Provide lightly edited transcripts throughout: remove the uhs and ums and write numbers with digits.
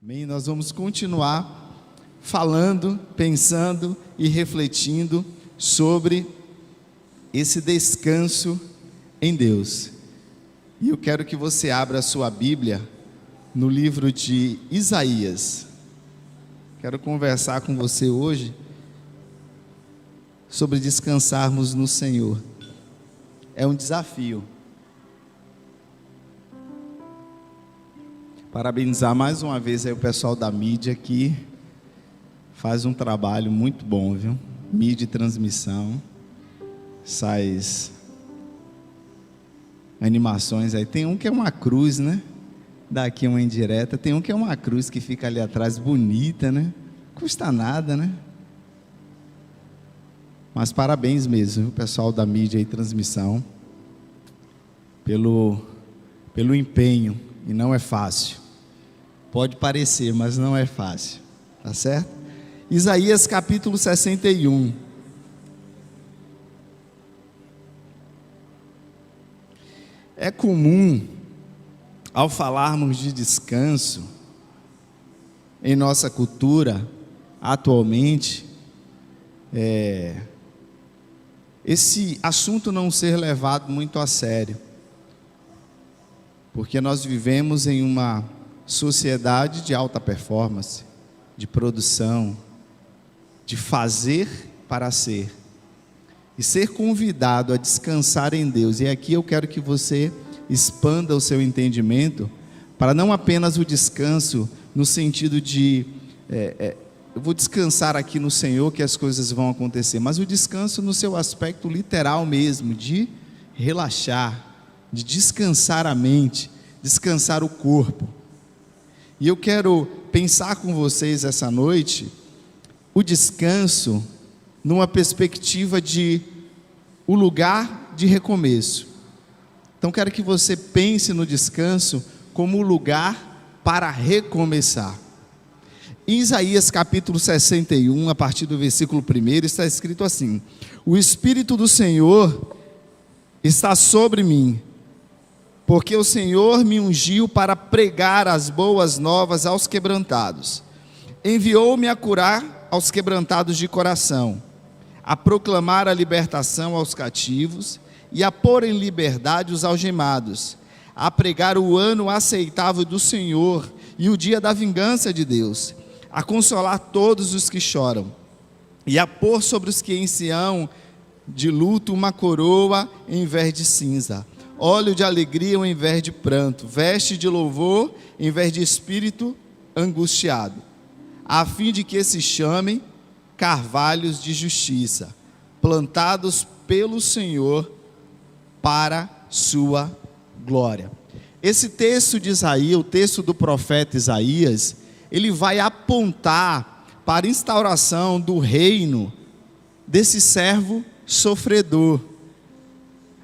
Amém? Nós vamos continuar falando, pensando e refletindo sobre esse descanso em Deus. E eu quero que você abra a sua Bíblia no livro de Isaías. Quero conversar com você hoje sobre descansarmos no Senhor. É um desafio. Parabenizar mais uma vez aí o pessoal da mídia que faz um trabalho muito bom, viu? Mídia e transmissão, essas animações aí. Tem um que é uma cruz, né? Daqui uma indireta. Tem um que é uma cruz que fica ali atrás, bonita, né? Custa nada, né? Mas parabéns mesmo, viu, pessoal da mídia e transmissão, pelo empenho, e não é fácil. Pode parecer, mas não é fácil, tá certo? Isaías capítulo 61. É comum, ao falarmos de descanso, em nossa cultura, atualmente, esse assunto não ser levado muito a sério, porque nós vivemos em uma sociedade de alta performance, de produção, de fazer para ser, e ser convidado a descansar em Deus. E aqui eu quero que você expanda o seu entendimento, para não apenas o descanso no sentido de eu vou descansar aqui no Senhor que as coisas vão acontecer, mas o descanso no seu aspecto literal mesmo, de relaxar, de descansar a mente, descansar o corpo. E eu quero pensar com vocês essa noite o descanso numa perspectiva de o lugar de recomeço. Então quero que você pense no descanso como o lugar para recomeçar. Em Isaías capítulo 61, a partir do versículo 1, está escrito assim: o Espírito do Senhor está sobre mim, porque o Senhor me ungiu para pregar as boas novas aos quebrantados. Enviou-me a curar aos quebrantados de coração, a proclamar a libertação aos cativos e a pôr em liberdade os algemados, a pregar o ano aceitável do Senhor e o dia da vingança de Deus, a consolar todos os que choram e a pôr sobre os que em Sião de luto uma coroa em vez de cinza, óleo de alegria ao invés de pranto, veste de louvor em vez de espírito angustiado, a fim de que se chamem carvalhos de justiça, plantados pelo Senhor para sua glória. Esse texto de Isaías, o texto do profeta Isaías, ele vai apontar para a instauração do reino desse servo sofredor.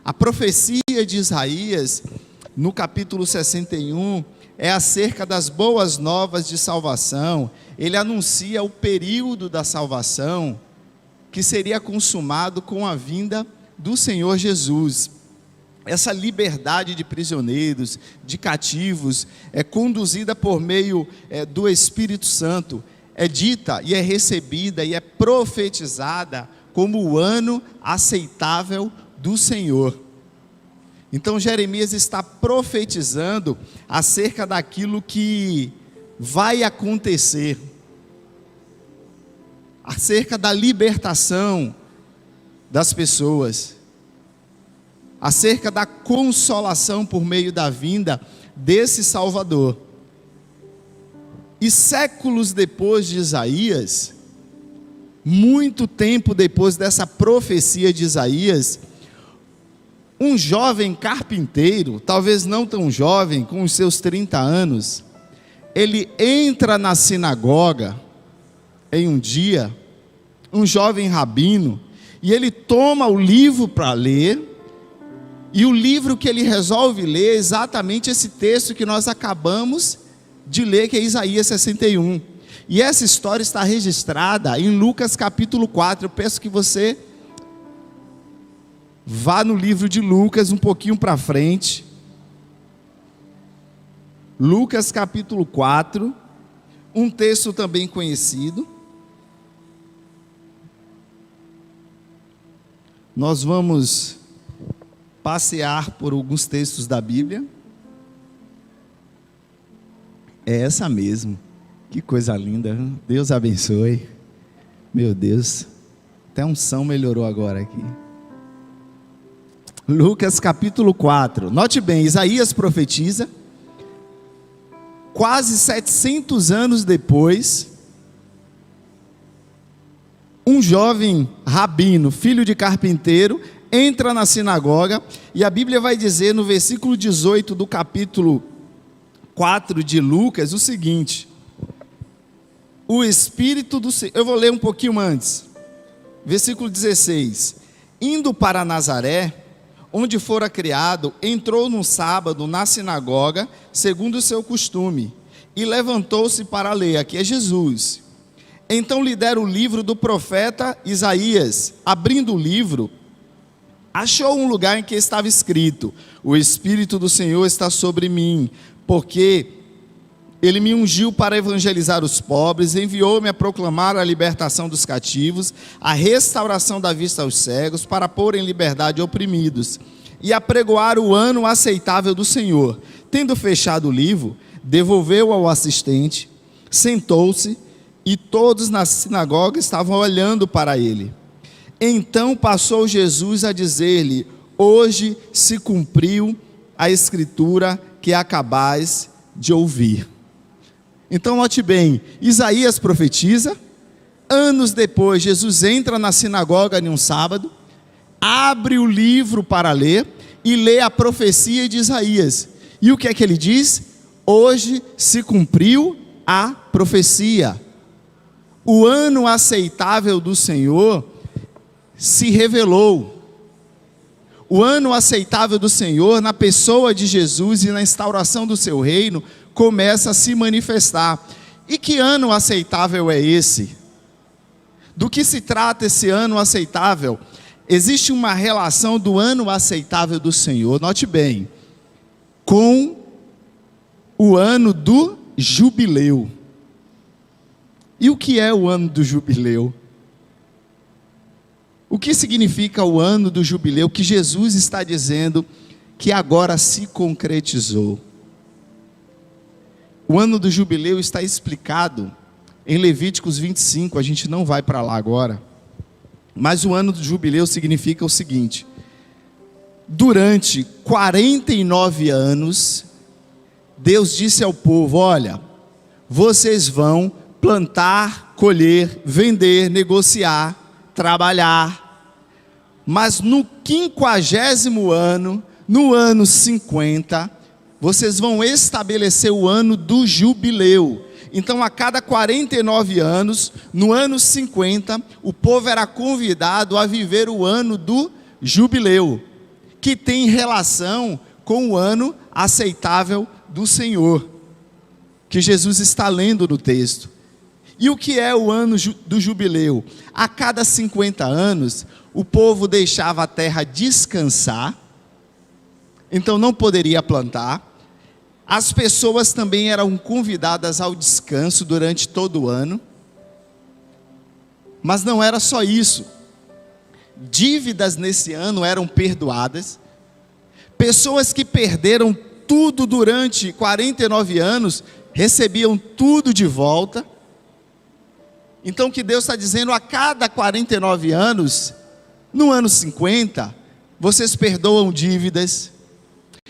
A profecia de Isaías, no capítulo 61, é acerca das boas novas de salvação. Ele anuncia o período da salvação, que seria consumado com a vinda do Senhor Jesus. Essa liberdade de prisioneiros, de cativos, é conduzida por meio do Espírito Santo, é dita e é recebida e é profetizada como o ano aceitável do Senhor. Então Jeremias está profetizando acerca daquilo que vai acontecer, acerca da libertação das pessoas, acerca da consolação por meio da vinda desse Salvador. E séculos depois de Isaías, muito tempo depois dessa profecia de Isaías, um jovem carpinteiro, talvez não tão jovem, com os seus 30 anos, ele entra na sinagoga em um dia, um jovem rabino, e ele toma o livro para ler, e o livro que ele resolve ler é exatamente esse texto que nós acabamos de ler, que é Isaías 61. E essa história está registrada em Lucas capítulo 4. Eu peço que você vá no livro de Lucas um pouquinho para frente. Lucas capítulo 4, Um texto também conhecido. Nós vamos passear por alguns textos da Bíblia. É essa mesmo. Que coisa linda. Deus abençoe. Meu Deus. Até a unção melhorou agora aqui. Lucas capítulo 4. Note bem, Isaías profetiza. Quase 700 anos depois, um jovem rabino, filho de carpinteiro, entra na sinagoga, e a Bíblia vai dizer no versículo 18 do capítulo 4 de Lucas o seguinte: o Espírito do Senhor, eu vou ler um pouquinho antes, versículo 16: indo para Nazaré, onde fora criado, entrou num sábado na sinagoga, segundo o seu costume, e levantou-se para ler. Aqui é Jesus. Então lhe deram o livro do profeta Isaías. Abrindo o livro, achou um lugar em que estava escrito: o Espírito do Senhor está sobre mim, porque Ele me ungiu para evangelizar os pobres, enviou-me a proclamar a libertação dos cativos, a restauração da vista aos cegos, para pôr em liberdade oprimidos, e apregoar o ano aceitável do Senhor. Tendo fechado o livro, devolveu ao assistente, sentou-se, e todos na sinagoga estavam olhando para ele. Então passou Jesus a dizer-lhe: hoje se cumpriu a escritura que acabais de ouvir. Então note bem, Isaías profetiza, anos depois Jesus entra na sinagoga em um sábado, abre o livro para ler, e lê a profecia de Isaías, e o que é que ele diz? Hoje se cumpriu a profecia. O ano aceitável do Senhor se revelou. O ano aceitável do Senhor, na pessoa de Jesus e na instauração do seu reino, começa a se manifestar. E que ano aceitável é esse? Do que se trata esse ano aceitável? Existe uma relação do ano aceitável do Senhor, note bem, com o ano do jubileu. E o que é o ano do jubileu? O que significa o ano do jubileu que Jesus está dizendo que agora se concretizou? O ano do jubileu está explicado em Levíticos 25, a gente não vai para lá agora. Mas o ano do jubileu significa o seguinte: durante 49 anos, Deus disse ao povo: olha, vocês vão plantar, colher, vender, negociar, trabalhar, mas no 50º ano, no ano 50, vocês vão estabelecer o ano do jubileu. Então a cada 49 anos, no ano 50, o povo era convidado a viver o ano do jubileu, que tem relação com o ano aceitável do Senhor, que Jesus está lendo no texto. E o que é o ano do jubileu? A cada 50 anos, o povo deixava a terra descansar, então não poderia plantar. As pessoas também eram convidadas ao descanso durante todo o ano. Mas não era só isso. Dívidas nesse ano eram perdoadas. Pessoas que perderam tudo durante 49 anos, recebiam tudo de volta. Então o que Deus está dizendo, a cada 49 anos, no ano 50, vocês perdoam dívidas,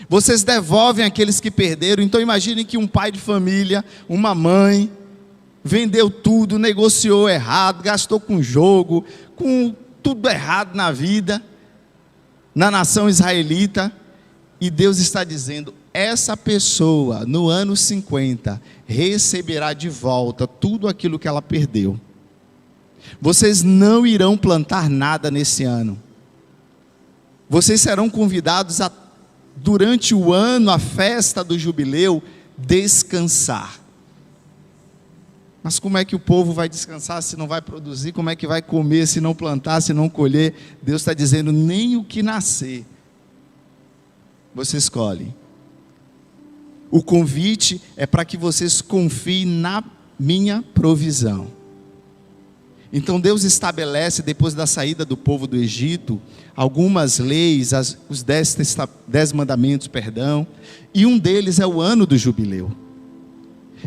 vocês devolvem aqueles que perderam. Então imaginem que um pai de família, uma mãe, vendeu tudo, negociou errado, gastou com jogo, com tudo errado na vida, na nação israelita, e Deus está dizendo, essa pessoa no ano 50 receberá de volta tudo aquilo que ela perdeu. Vocês não irão plantar nada nesse ano. Vocês serão convidados a, durante o ano, a festa do jubileu, descansar. Mas como é que o povo vai descansar se não vai produzir? Como é que vai comer se não plantar, se não colher? Deus está dizendo, nem o que nascer você escolhe. O convite é para que vocês confiem minha provisão. Então Deus estabelece, depois da saída do povo do Egito, algumas leis, os 10 mandamentos, e um deles é o ano do jubileu.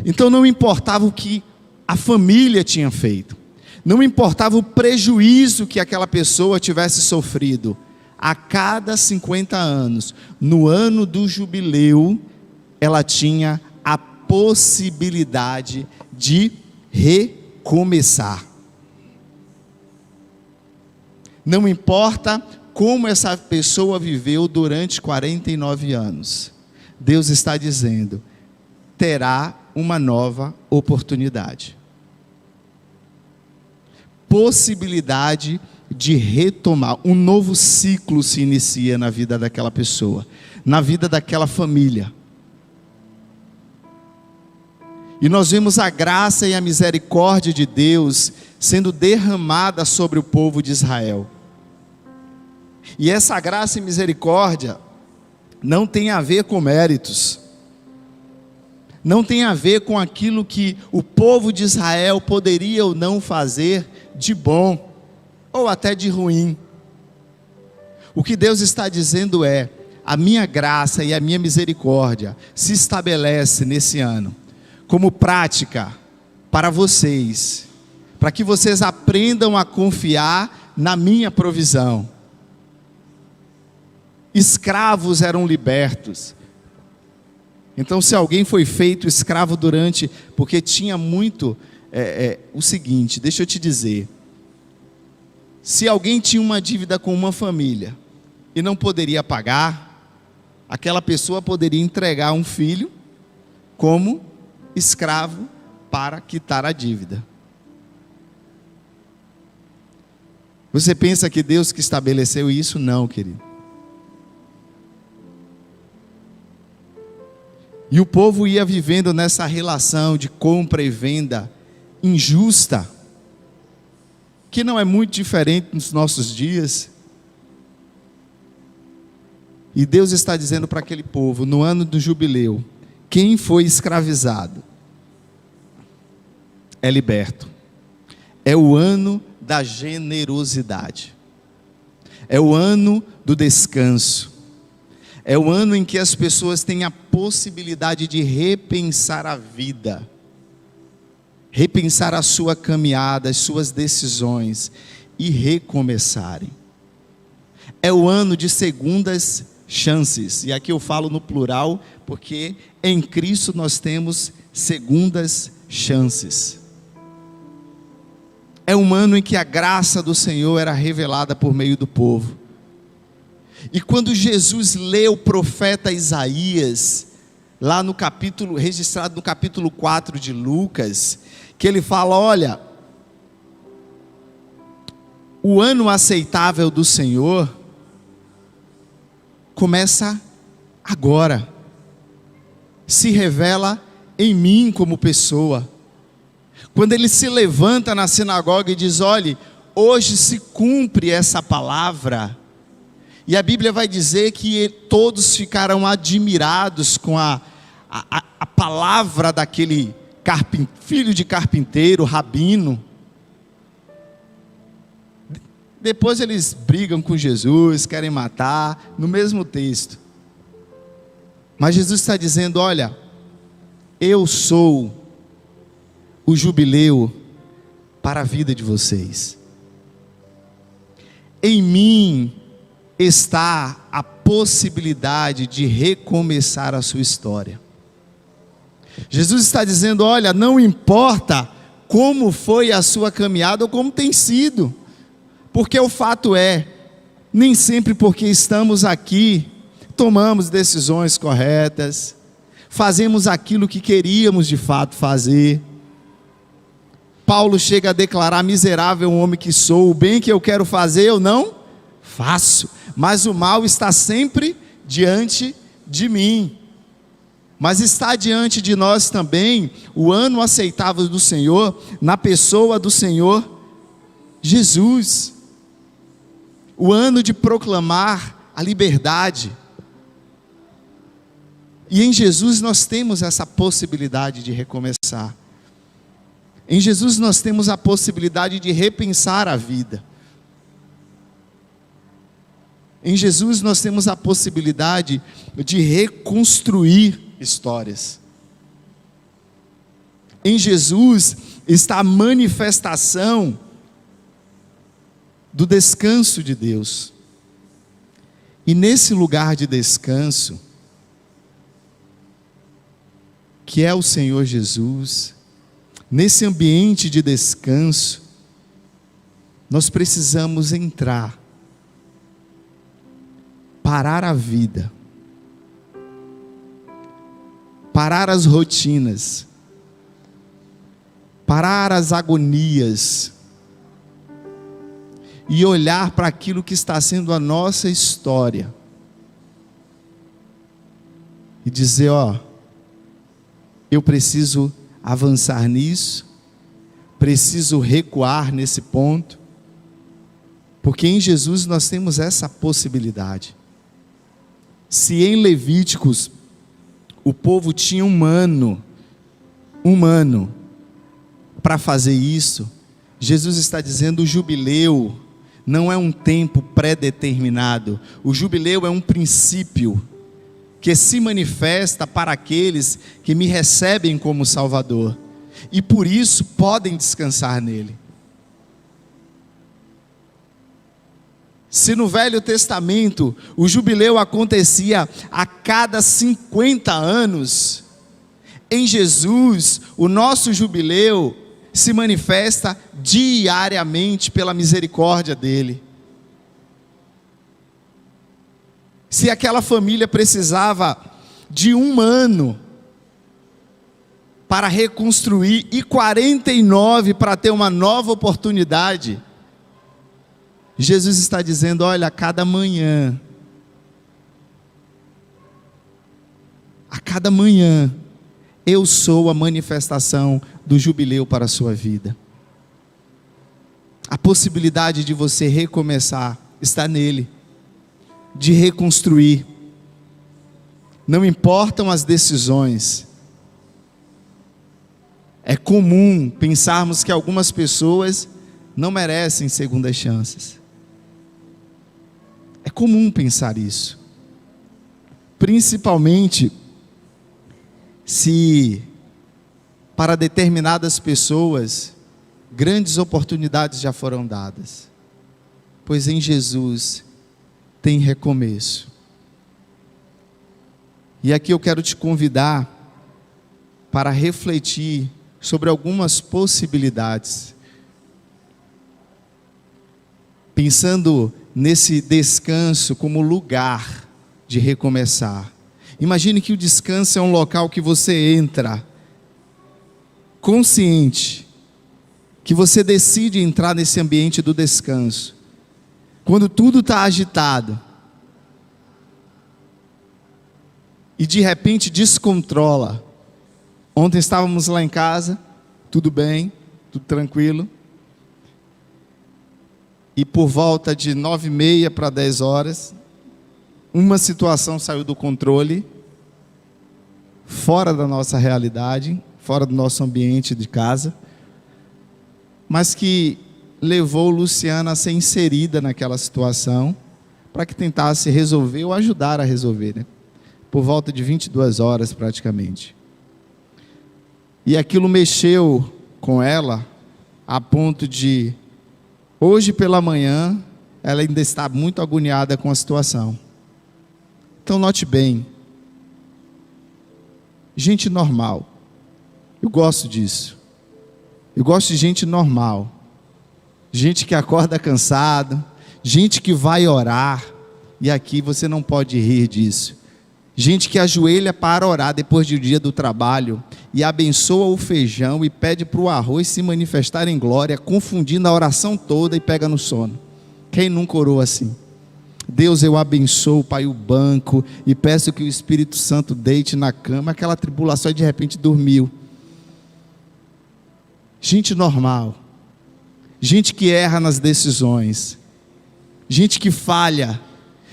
Então não importava o que a família tinha feito, não importava o prejuízo que aquela pessoa tivesse sofrido, a cada 50 anos, no ano do jubileu, ela tinha a possibilidade de recomeçar. Não importa como essa pessoa viveu durante 49 anos, Deus está dizendo, terá uma nova oportunidade. Possibilidade de retomar, um novo ciclo se inicia na vida daquela pessoa, na vida daquela família. E nós vemos a graça e a misericórdia de Deus sendo derramada sobre o povo de Israel. E essa graça e misericórdia não tem a ver com méritos, não tem a ver com aquilo que o povo de Israel poderia ou não fazer de bom, ou até de ruim. O que Deus está dizendo é, a minha graça e a minha misericórdia se estabelece nesse ano, como prática para vocês, para que vocês aprendam a confiar na minha provisão. Escravos eram libertos. Então, se alguém foi feito escravo porque tinha muito, o seguinte, deixa eu te dizer, se alguém tinha uma dívida com uma família, e não poderia pagar, aquela pessoa poderia entregar um filho, como escravo, para quitar a dívida. Você pensa que Deus que estabeleceu isso? Não, querido. E o povo ia vivendo nessa relação de compra e venda injusta, que não é muito diferente nos nossos dias. E Deus está dizendo para aquele povo, no ano do jubileu, quem foi escravizado é liberto. É o ano da generosidade. É o ano do descanso. É o ano em que as pessoas têm a possibilidade de repensar a vida, repensar a sua caminhada, as suas decisões e recomeçarem. É o ano de segundas chances, e aqui eu falo no plural, porque em Cristo nós temos segundas chances. É um ano em que a graça do Senhor era revelada por meio do povo. E quando Jesus lê o profeta Isaías, lá no capítulo, registrado no capítulo 4 de Lucas, que ele fala, olha, o ano aceitável do Senhor começa agora, se revela em mim como pessoa. Quando ele se levanta na sinagoga e diz, olhe, hoje se cumpre essa palavra. E a Bíblia vai dizer que todos ficaram admirados com a palavra daquele filho de carpinteiro, rabino. Depois eles brigam com Jesus, querem matar, no mesmo texto. Mas Jesus está dizendo, olha, eu sou o jubileu para a vida de vocês. Em mim está a possibilidade de recomeçar a sua história. Jesus está dizendo, olha, não importa como foi a sua caminhada ou como tem sido, porque o fato é, nem sempre porque estamos aqui, tomamos decisões corretas, fazemos aquilo que queríamos de fato fazer. Paulo chega a declarar, miserável homem que sou, o bem que eu quero fazer eu não faço, mas o mal está sempre diante de mim. Mas está diante de nós também o ano aceitável do Senhor, na pessoa do Senhor Jesus. O ano de proclamar a liberdade. E em Jesus nós temos essa possibilidade de recomeçar. Em Jesus nós temos a possibilidade de repensar a vida. Em Jesus nós temos a possibilidade de reconstruir histórias. Em Jesus está a manifestação do descanso de Deus. E nesse lugar de descanso, que é o Senhor Jesus, nesse ambiente de descanso, nós precisamos entrar, parar a vida, parar as rotinas, parar as agonias, e olhar para aquilo que está sendo a nossa história, e dizer: ó, eu preciso avançar nisso, preciso recuar nesse ponto, porque em Jesus nós temos essa possibilidade. Se em Levíticos o povo tinha um ano para fazer isso, Jesus está dizendo: o jubileu não é um tempo pré-determinado, o jubileu é um princípio que se manifesta para aqueles que me recebem como Salvador, e por isso podem descansar nele. Se no Velho Testamento o jubileu acontecia a cada 50 anos, em Jesus o nosso jubileu se manifesta diariamente pela misericórdia dele. Se aquela família precisava de 1 ano para reconstruir e 49 para ter uma nova oportunidade, Jesus está dizendo: olha, a cada manhã, eu sou a manifestação do jubileu para a sua vida. A possibilidade de você recomeçar está nele, de reconstruir. Não importam as decisões. É comum pensarmos que algumas pessoas não merecem segundas chances. É comum pensar isso, principalmente se para determinadas pessoas grandes oportunidades já foram dadas, pois em Jesus tem recomeço. E aqui eu quero te convidar para refletir sobre algumas possibilidades, pensando nesse descanso como lugar de recomeçar. Imagine que o descanso é um local que você entra consciente, que você decide entrar nesse ambiente do descanso, quando tudo está agitado, e de repente descontrola. Ontem estávamos lá em casa, tudo bem, tudo tranquilo, e por volta de 9h30 para 10 horas, uma situação saiu do controle, fora da nossa realidade, fora do nosso ambiente de casa, mas que levou Luciana a ser inserida naquela situação, para que tentasse resolver ou ajudar a resolver, né? Por volta de 22 horas praticamente. E aquilo mexeu com ela, a ponto de, hoje pela manhã, ela ainda está muito agoniada com a situação. Então note bem, gente normal, eu gosto disso, eu gosto de gente normal, gente que acorda cansado, gente que vai orar, e aqui você não pode rir disso, gente que ajoelha para orar depois do dia do trabalho, e abençoa o feijão, e pede para o arroz se manifestar em glória, confundindo a oração toda e pega no sono. Quem nunca orou assim? Deus, eu abençoo, Pai, o banco, e peço que o Espírito Santo deite na cama, aquela tribulação e de repente dormiu. Gente normal, gente que erra nas decisões, gente que falha,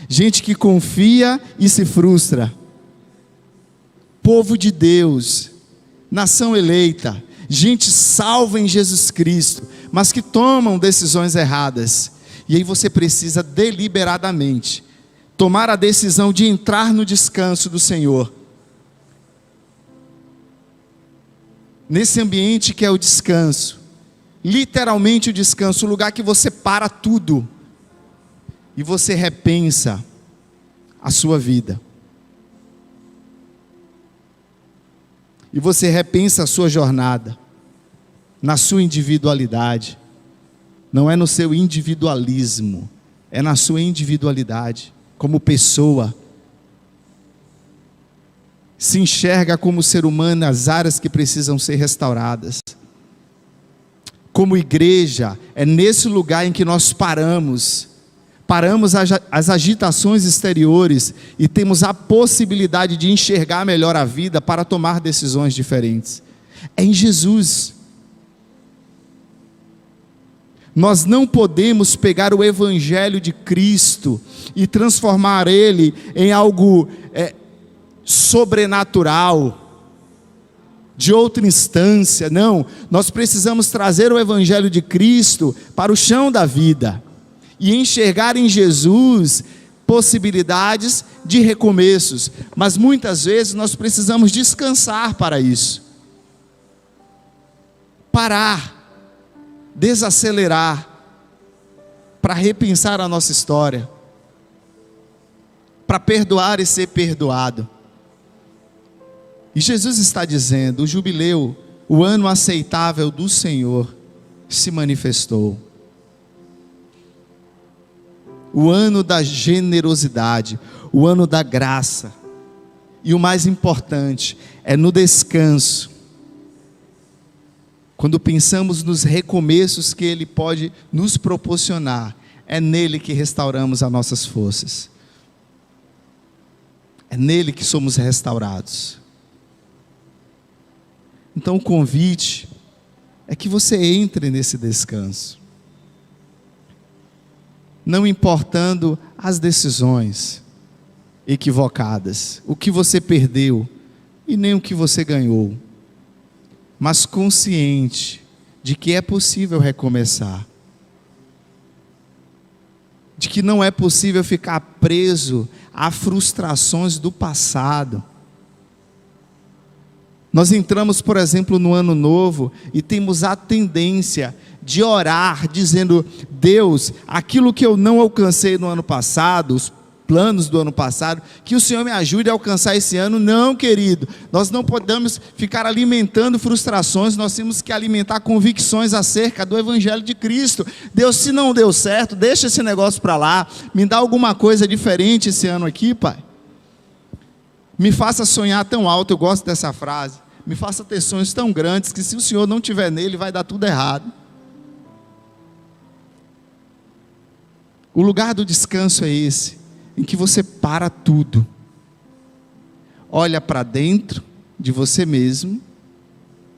gente que confia e se frustra. Povo de Deus, nação eleita, gente salva em Jesus Cristo, mas que tomam decisões erradas. E aí você precisa deliberadamente tomar a decisão de entrar no descanso do Senhor. Nesse ambiente que é o descanso, literalmente o descanso, o lugar que você para tudo e você repensa a sua vida. E você repensa a sua jornada, na sua individualidade. Não é no seu individualismo, é na sua individualidade, como pessoa. Se enxerga como ser humano nas áreas que precisam ser restauradas. Como igreja, é nesse lugar em que nós paramos as agitações exteriores e temos a possibilidade de enxergar melhor a vida para tomar decisões diferentes. É em Jesus. Nós não podemos pegar o Evangelho de Cristo e transformar ele em algo sobrenatural, de outra instância. Não, nós precisamos trazer o Evangelho de Cristo para o chão da vida e enxergar em Jesus possibilidades de recomeços, mas muitas vezes nós precisamos descansar para isso, parar, desacelerar, para repensar a nossa história, para perdoar e ser perdoado. E Jesus está dizendo, o jubileu, o ano aceitável do Senhor, se manifestou. O ano da generosidade, o ano da graça. E o mais importante, é no descanso. Quando pensamos nos recomeços que Ele pode nos proporcionar, é nele que restauramos as nossas forças. É nele que somos restaurados. Então o convite é que você entre nesse descanso. Não importando as decisões equivocadas, o que você perdeu e nem o que você ganhou, mas consciente de que é possível recomeçar, de que não é possível ficar preso a frustrações do passado. Nós entramos, por exemplo, no ano novo e temos a tendência de orar dizendo: Deus, aquilo que eu não alcancei no ano passado, os planos do ano passado, que o Senhor me ajude a alcançar esse ano. Não, querido, nós não podemos ficar alimentando frustrações, nós temos que alimentar convicções acerca do Evangelho de Cristo. Deus, se não deu certo, deixa esse negócio para lá, me dá alguma coisa diferente esse ano aqui, Pai. Me faça sonhar tão alto, eu gosto dessa frase, me faça ter sonhos tão grandes, que se o Senhor não estiver nele, vai dar tudo errado. O lugar do descanso é esse, em que você para tudo, olha para dentro de você mesmo,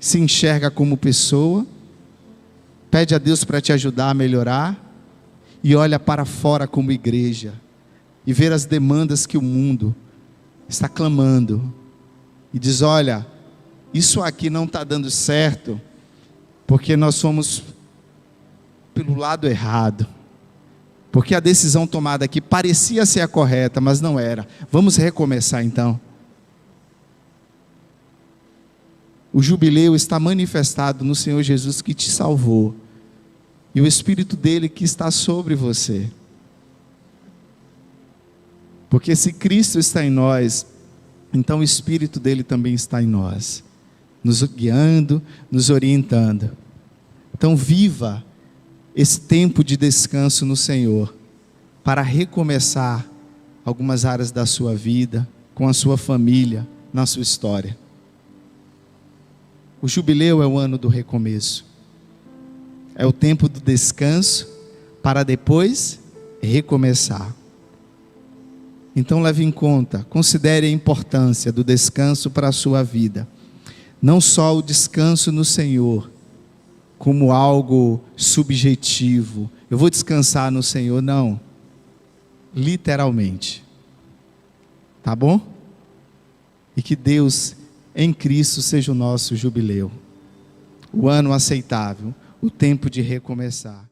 se enxerga como pessoa, pede a Deus para te ajudar a melhorar, e olha para fora como igreja, e ver as demandas que o mundo está clamando, e diz: olha, isso aqui não está dando certo, porque nós fomos pelo lado errado, porque a decisão tomada aqui parecia ser a correta, mas não era. Vamos recomeçar então. O jubileu está manifestado no Senhor Jesus que te salvou, e o Espírito dele que está sobre você. Porque se Cristo está em nós, então o Espírito dele também está em nós, nos guiando, nos orientando. Então viva esse tempo de descanso no Senhor, para recomeçar algumas áreas da sua vida, com a sua família, na sua história. O jubileu é o ano do recomeço, é o tempo do descanso, para depois recomeçar. Então leve em conta, considere a importância do descanso para a sua vida, não só o descanso no Senhor, como algo subjetivo, eu vou descansar no Senhor, não, literalmente, tá bom? E que Deus em Cristo seja o nosso jubileu, o ano aceitável, o tempo de recomeçar.